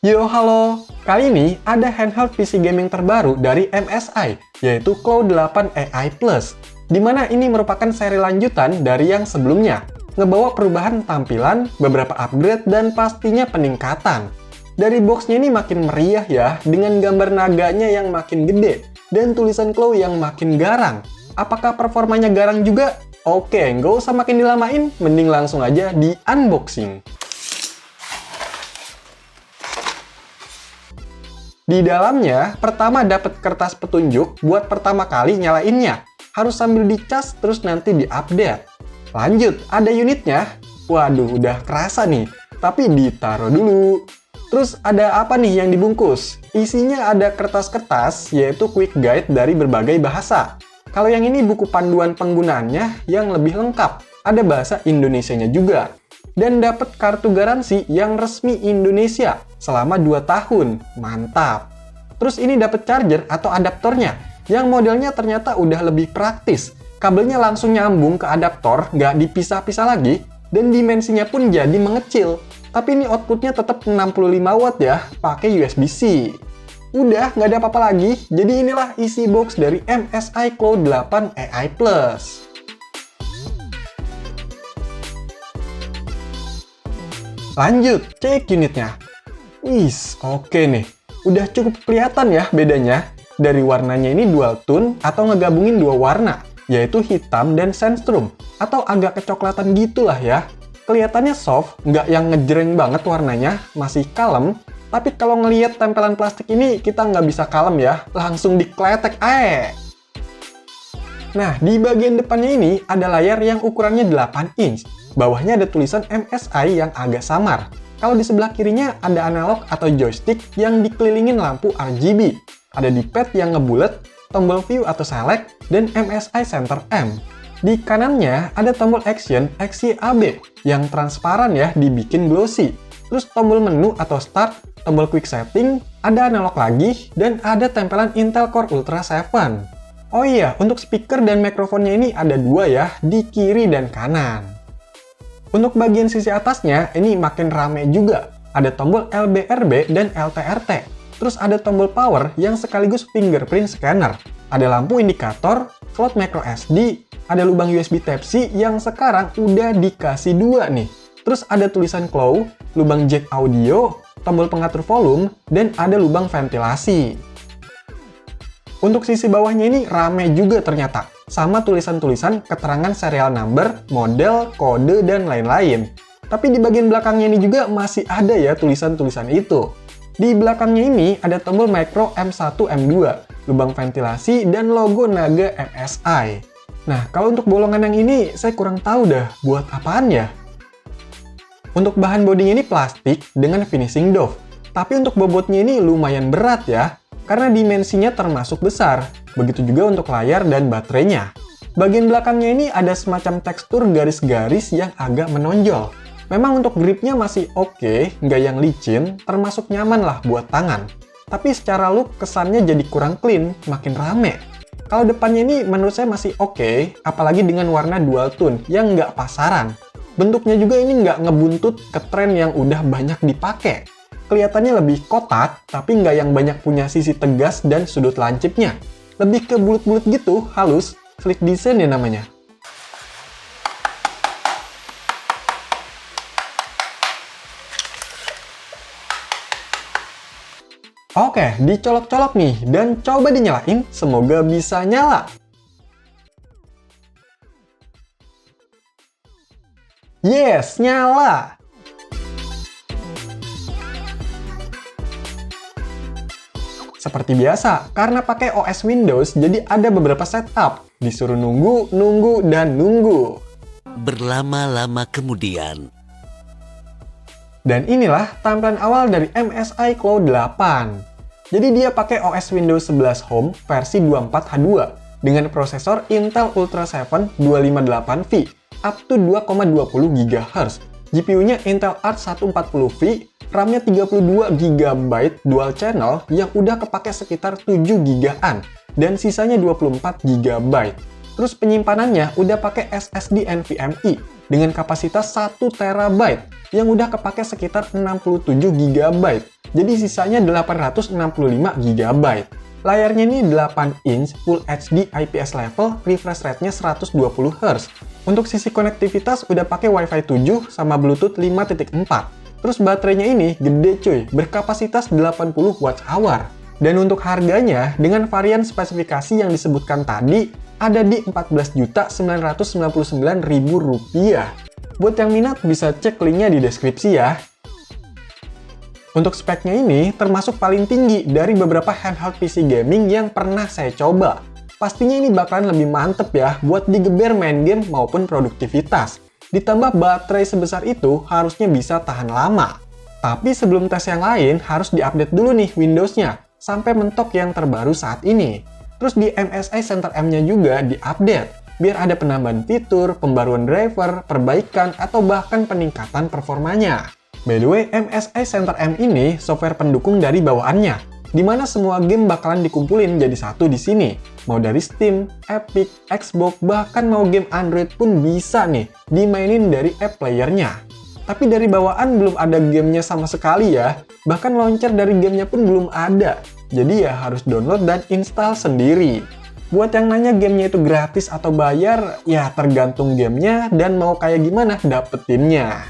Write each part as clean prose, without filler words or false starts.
Yo halo, kali ini ada handheld PC gaming terbaru dari MSI, yaitu Cloud 8 AI Plus, di mana ini merupakan seri lanjutan dari yang sebelumnya, ngebawa perubahan tampilan, beberapa upgrade, dan pastinya peningkatan. Dari boxnya ini makin meriah ya, dengan gambar naganya yang makin gede, dan tulisan Cloud yang makin garang. Apakah performanya garang juga? Oke, nggak usah makin dilamain, mending langsung aja di unboxing. Di dalamnya, pertama dapat kertas petunjuk buat pertama kali nyalainnya. Harus sambil dicas terus nanti diupdate. Lanjut, ada unitnya. Waduh, udah kerasa nih. Tapi ditaruh dulu. Terus ada apa nih yang dibungkus? Isinya ada kertas-kertas, yaitu quick guide dari berbagai bahasa. Kalau yang ini buku panduan penggunaannya yang lebih lengkap. Ada bahasa Indonesianya juga. Dan dapat kartu garansi yang resmi Indonesia selama 2 tahun. Mantap. Terus ini dapat charger atau adaptornya yang modelnya ternyata udah lebih praktis. Kabelnya langsung nyambung ke adaptor, nggak dipisah-pisah lagi, dan dimensinya pun jadi mengecil. Tapi ini outputnya tetap 65 watt ya, pakai USB-C. Udah, nggak ada apa-apa lagi. Jadi inilah isi box dari MSI Cloud 8 AI Plus. Lanjut, cek unitnya. Wis, oke nih. Udah cukup kelihatan ya bedanya. Dari warnanya ini dual tone atau ngegabungin 2 warna, yaitu hitam dan sandstone, atau agak kecoklatan gitulah ya. Kelihatannya soft, nggak yang ngejreng banget warnanya, masih kalem. Tapi kalau ngelihat tempelan plastik ini, kita nggak bisa kalem ya, langsung dikletek ae. Nah, di bagian depannya ini ada layar yang ukurannya 8 inch. Bawahnya ada tulisan MSI yang agak samar. Kalau di sebelah kirinya ada analog atau joystick yang dikelilingin lampu RGB. Ada D-pad yang ngebulet, tombol view atau select, dan MSI Center M. Di kanannya ada tombol action XYAB yang transparan ya, dibikin glossy. Terus tombol menu atau start, tombol quick setting, ada analog lagi, dan ada tempelan Intel Core Ultra 7. Oh iya, untuk speaker dan mikrofonnya ini ada 2 ya, di kiri dan kanan. Untuk bagian sisi atasnya, ini makin rame juga. Ada tombol LBRB dan LTRT. Terus ada tombol power yang sekaligus fingerprint scanner. Ada lampu indikator, slot micro SD, ada lubang USB Type-C yang sekarang udah dikasih 2 nih. Terus ada tulisan Cloud, lubang jack audio, tombol pengatur volume, dan ada lubang ventilasi. Untuk sisi bawahnya ini rame juga ternyata. Sama tulisan-tulisan keterangan serial number, model, kode, dan lain-lain. Tapi di bagian belakangnya ini juga masih ada ya tulisan-tulisan itu. Di belakangnya ini ada tombol micro M1, M2, lubang ventilasi, dan logo naga MSI. Nah, kalau untuk bolongan yang ini, saya kurang tahu dah buat apaan ya. Untuk bahan bodinya ini plastik dengan finishing doff. Tapi untuk bobotnya ini lumayan berat ya, karena dimensinya termasuk besar. Begitu juga untuk layar dan baterainya. Bagian belakangnya ini ada semacam tekstur garis-garis yang agak menonjol. Memang untuk gripnya masih oke, nggak yang licin, termasuk nyaman lah buat tangan. Tapi secara look kesannya jadi kurang clean, makin rame. Kalau depannya ini menurut saya masih oke, apalagi dengan warna dual tone yang nggak pasaran. Bentuknya juga ini nggak ngebuntut ke tren yang udah banyak dipakai. Kelihatannya lebih kotak, tapi nggak yang banyak punya sisi tegas dan sudut lancipnya. Lebih ke bulut-bulut gitu, halus, sleek design ya namanya. Oke, dicolok-colok nih, dan coba dinyalain, semoga bisa nyala. Yes, nyala! Seperti biasa, karena pakai OS Windows, jadi ada beberapa setup. Disuruh nunggu, nunggu, dan nunggu. Berlama-lama kemudian. Dan inilah tampilan awal dari MSI Cloud 8. Jadi dia pakai OS Windows 11 Home versi 24H2 dengan prosesor Intel Ultra 7 258V up to 2,20 GHz. GPU-nya Intel Arc 140V, RAM-nya 32 GB dual channel yang udah kepake sekitar 7 GB-an dan sisanya 24 GB. Terus penyimpanannya udah pakai SSD NVMe dengan kapasitas 1 TB yang udah kepake sekitar 67 GB. jadi sisanya 865 GB. Layarnya ini 8 inch Full HD IPS level, refresh rate-nya 120 Hz. Untuk sisi konektivitas udah pakai Wi-Fi 7 sama Bluetooth 5.4. Terus baterainya ini gede cuy, berkapasitas 80 Wh. Dan untuk harganya, dengan varian spesifikasi yang disebutkan tadi, ada di Rp14.999.000. Buat yang minat bisa cek linknya di deskripsi ya. Untuk speknya ini termasuk paling tinggi dari beberapa handheld PC gaming yang pernah saya coba. Pastinya ini bakalan lebih mantep ya buat digeber main game maupun produktivitas. Ditambah baterai sebesar itu harusnya bisa tahan lama. Tapi sebelum tes yang lain harus diupdate dulu nih Windows-nya sampai mentok yang terbaru saat ini. Terus di MSI Center M-nya juga diupdate biar ada penambahan fitur, pembaruan driver, perbaikan, atau bahkan peningkatan performanya. By the way, MSI Center M ini software pendukung dari bawaannya, di mana semua game bakalan dikumpulin jadi satu di sini. Mau dari Steam, Epic, Xbox, bahkan mau game Android pun bisa nih dimainin dari app playernya. Tapi dari bawaan belum ada gamenya sama sekali ya, bahkan launcher dari gamenya pun belum ada. Jadi ya harus download dan install sendiri. Buat yang nanya gamenya itu gratis atau bayar, ya tergantung gamenya dan mau kayak gimana dapetinnya.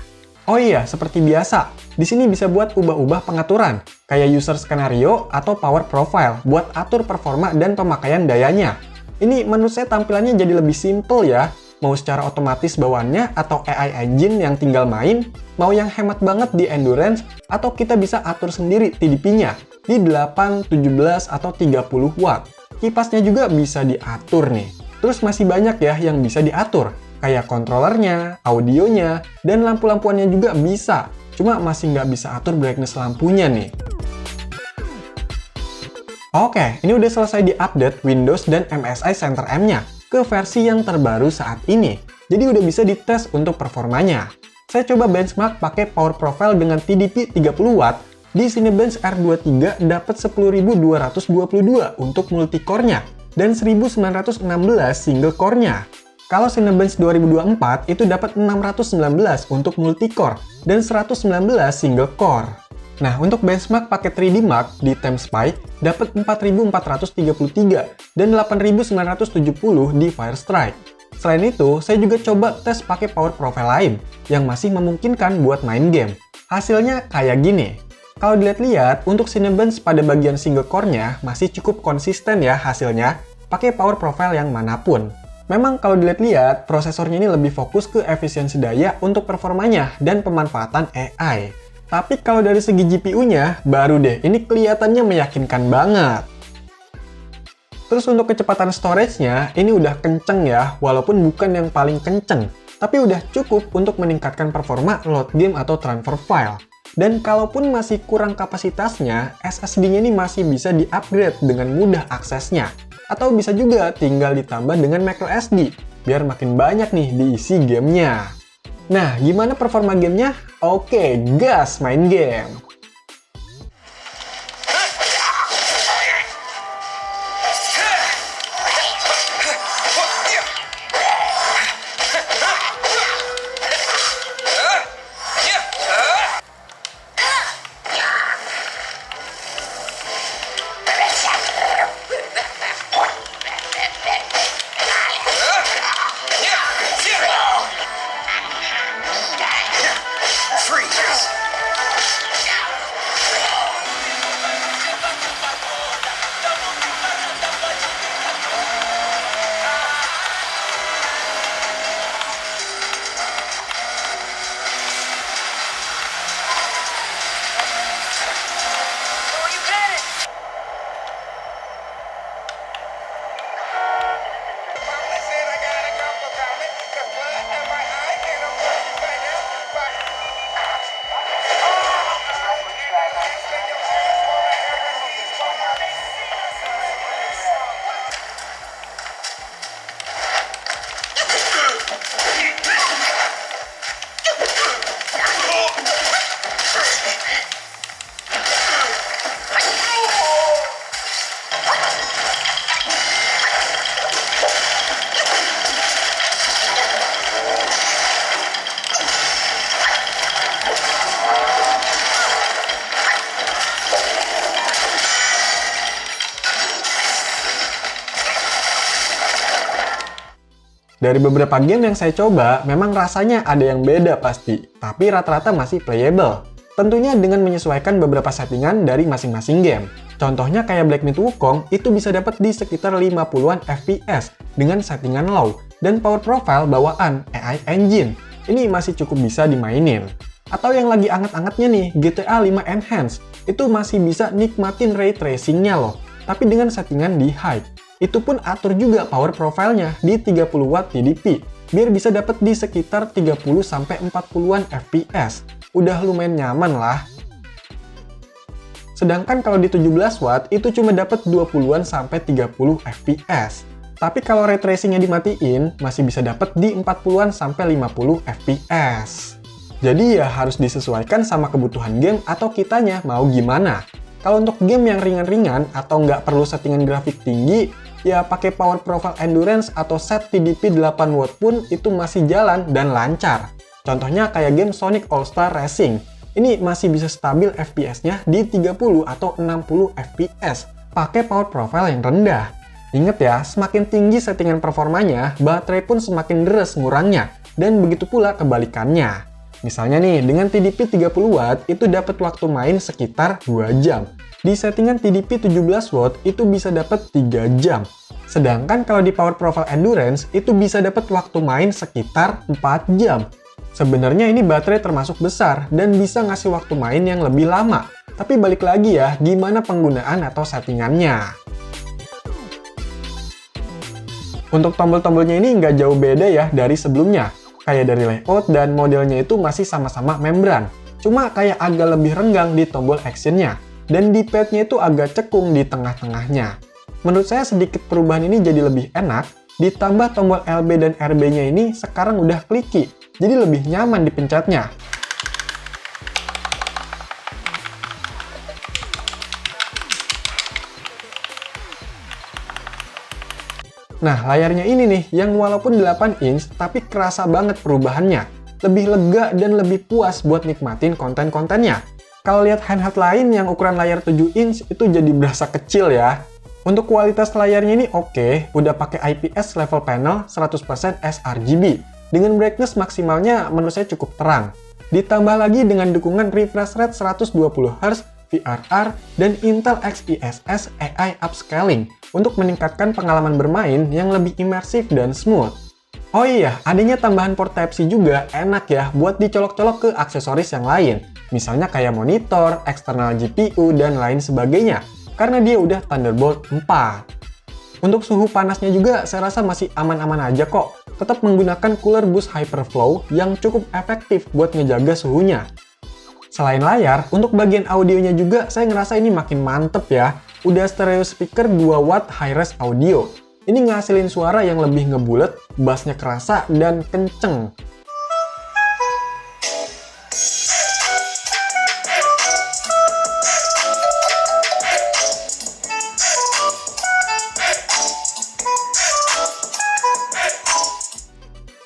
Oh iya, seperti biasa, di sini bisa buat ubah-ubah pengaturan, kayak user skenario atau power profile buat atur performa dan pemakaian dayanya. Ini menurut saya tampilannya jadi lebih simple ya, mau secara otomatis bawaannya atau AI engine yang tinggal main, mau yang hemat banget di endurance, atau kita bisa atur sendiri TDP-nya di 8, 17, atau 30 watt. Kipasnya juga bisa diatur nih. Terus masih banyak ya yang bisa diatur, kayak kontrolernya, audionya, dan lampu-lampuannya juga bisa. Cuma masih nggak bisa atur brightness lampunya nih. Oke, ini udah selesai di-update Windows dan MSI Center M-nya ke versi yang terbaru saat ini. Jadi udah bisa dites untuk performanya. Saya coba benchmark pakai power profile dengan TDP 30 watt. Di Cinebench R23 dapat 10.222 untuk multicore-nya dan 1.916 single core-nya. Kalau Cinebench 2024 itu dapat 619 untuk multicore dan 119 single core. Nah, untuk benchmark pakai 3D Mark di TimeSpy dapat 4.433 dan 8.970 di Firestrike. Selain itu, saya juga coba tes pakai power profile lain yang masih memungkinkan buat main game. Hasilnya kayak gini. Kalau dilihat-lihat, untuk Cinebench pada bagian single core-nya masih cukup konsisten ya hasilnya pakai power profile yang manapun. Memang kalau dilihat-lihat, prosesornya ini lebih fokus ke efisiensi daya untuk performanya dan pemanfaatan AI. Tapi kalau dari segi GPU-nya, baru deh, ini kelihatannya meyakinkan banget. Terus untuk kecepatan storage-nya, ini udah kenceng ya, walaupun bukan yang paling kenceng. Tapi udah cukup untuk meningkatkan performa load game atau transfer file. Dan kalaupun masih kurang kapasitasnya, SSD-nya ini masih bisa di-upgrade dengan mudah aksesnya. Atau bisa juga tinggal ditambah dengan microSD, biar makin banyak nih diisi gamenya. Nah, gimana performa gamenya? Oke, gas main game! Dari beberapa game yang saya coba, memang rasanya ada yang beda pasti, tapi rata-rata masih playable. Tentunya dengan menyesuaikan beberapa settingan dari masing-masing game. Contohnya kayak Black Myth Wukong, itu bisa dapat di sekitar 50-an FPS dengan settingan low, dan power profile bawaan AI Engine. Ini masih cukup bisa dimainin. Atau yang lagi anget-angetnya nih, GTA 5 Enhanced, itu masih bisa nikmatin ray tracingnya loh, tapi dengan settingan di high. Itu pun atur juga power profile-nya di 30 Watt TDP, biar bisa dapat di sekitar 30-40-an FPS. Udah lumayan nyaman lah. Sedangkan kalau di 17 Watt, itu cuma dapat 20-an sampai 30 FPS. Tapi kalau ray tracing-nya dimatiin, masih bisa dapat di 40-an sampai 50 FPS. Jadi ya harus disesuaikan sama kebutuhan game atau kitanya mau gimana. Kalau untuk game yang ringan-ringan atau nggak perlu settingan grafik tinggi, ya pakai power profile endurance atau set TDP 8 Watt pun itu masih jalan dan lancar. Contohnya kayak game Sonic All-Star Racing. Ini masih bisa stabil FPS-nya di 30 atau 60 FPS, pakai power profile yang rendah. Ingat ya, semakin tinggi settingan performanya, baterai pun semakin deres ngurangnya, dan begitu pula kebalikannya. Misalnya nih, dengan TDP 30 Watt, itu dapat waktu main sekitar 2 jam. Di settingan TDP 17 Watt, itu bisa dapat 3 jam. Sedangkan kalau di Power Profile Endurance, itu bisa dapat waktu main sekitar 4 jam. Sebenarnya ini baterai termasuk besar, dan bisa ngasih waktu main yang lebih lama. Tapi balik lagi ya, gimana penggunaan atau settingannya. Untuk tombol-tombolnya ini nggak jauh beda ya dari sebelumnya. Kayak dari layout dan modelnya itu masih sama-sama membran. Cuma kayak agak lebih renggang di tombol actionnya. Dan di padnya itu agak cekung di tengah-tengahnya. Menurut saya sedikit perubahan ini jadi lebih enak. Ditambah tombol LB dan RB-nya ini sekarang udah kliki. Jadi lebih nyaman dipencetnya. Nah, layarnya ini nih, yang walaupun 8 inch, tapi kerasa banget perubahannya. Lebih lega dan lebih puas buat nikmatin konten-kontennya. Kalau lihat handheld lain yang ukuran layar 7 inch, itu jadi berasa kecil ya. Untuk kualitas layarnya ini oke, udah pakai IPS level panel 100% sRGB. Dengan brightness maksimalnya menurut saya cukup terang. Ditambah lagi dengan dukungan refresh rate 120Hz, VRR, dan Intel XeSS AI Upscaling untuk meningkatkan pengalaman bermain yang lebih imersif dan smooth. Oh iya, adanya tambahan port Type-C juga enak ya buat dicolok-colok ke aksesoris yang lain. Misalnya kayak monitor, eksternal GPU, dan lain sebagainya. Karena dia udah Thunderbolt 4. Untuk suhu panasnya juga saya rasa masih aman-aman aja kok. Tetap menggunakan Cooler Boost Hyperflow yang cukup efektif buat ngejaga suhunya. Selain layar, untuk bagian audionya juga saya ngerasa ini makin mantep ya. Udah stereo speaker 2 watt high-res audio. Ini ngasilin suara yang lebih ngebulet, bassnya kerasa, dan kenceng.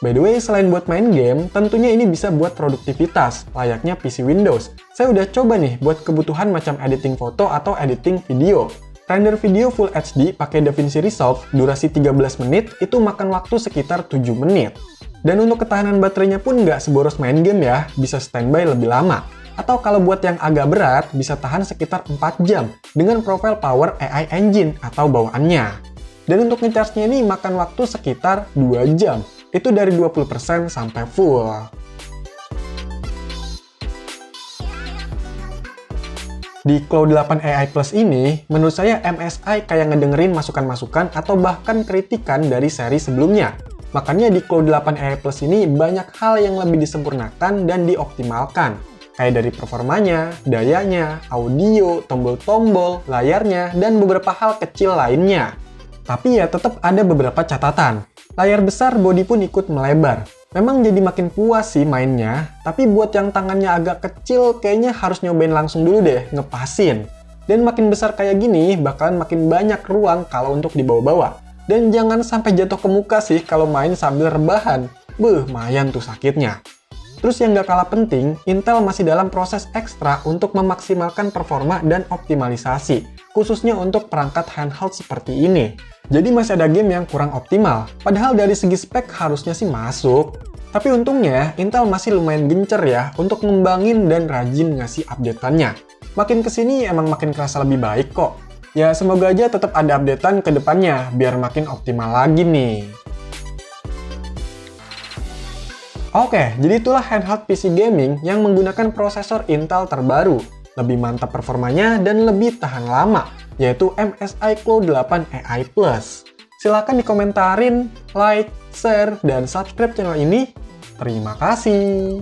By the way, selain buat main game, tentunya ini bisa buat produktivitas, layaknya PC Windows. Saya udah coba nih buat kebutuhan macam editing foto atau editing video. Render video Full HD pakai DaVinci Resolve, durasi 13 menit, itu makan waktu sekitar 7 menit. Dan untuk ketahanan baterainya pun nggak seboros main game ya, bisa standby lebih lama. Atau kalau buat yang agak berat, bisa tahan sekitar 4 jam dengan profile power AI Engine atau bawaannya. Dan untuk ngecharge-nya ini makan waktu sekitar 2 jam. Itu dari 20% sampai full. Di Cloud 8 AI Plus ini, menurut saya MSI kayak ngedengerin masukan-masukan atau bahkan kritikan dari seri sebelumnya. Makanya di Cloud 8 AI Plus ini banyak hal yang lebih disempurnakan dan dioptimalkan. Kayak dari performanya, dayanya, audio, tombol-tombol, layarnya, dan beberapa hal kecil lainnya. Tapi ya tetap ada beberapa catatan. Layar besar, bodi pun ikut melebar. Memang jadi makin puas sih mainnya, tapi buat yang tangannya agak kecil, kayaknya harus nyobain langsung dulu deh, ngepasin. Dan makin besar kayak gini, bakalan makin banyak ruang kalau untuk dibawa-bawa. Dan jangan sampai jatuh ke muka sih kalau main sambil rebahan. Lumayan tuh sakitnya. Terus yang gak kalah penting, Intel masih dalam proses ekstra untuk memaksimalkan performa dan optimalisasi. khususnya untuk perangkat handheld seperti ini. Jadi masih ada game yang kurang optimal, padahal dari segi spek harusnya sih masuk. Tapi untungnya, Intel masih lumayan gencer ya untuk ngembangin dan rajin ngasih update-annya. Makin kesini emang makin kerasa lebih baik kok. Ya semoga aja tetap ada update-an ke depannya, biar makin optimal lagi nih. Oke, jadi itulah handheld PC gaming yang menggunakan prosesor Intel terbaru. Lebih mantap performanya dan lebih tahan lama, yaitu MSI Cloud 8 AI+. Silahkan dikomentarin, like, share, dan subscribe channel ini. Terima kasih.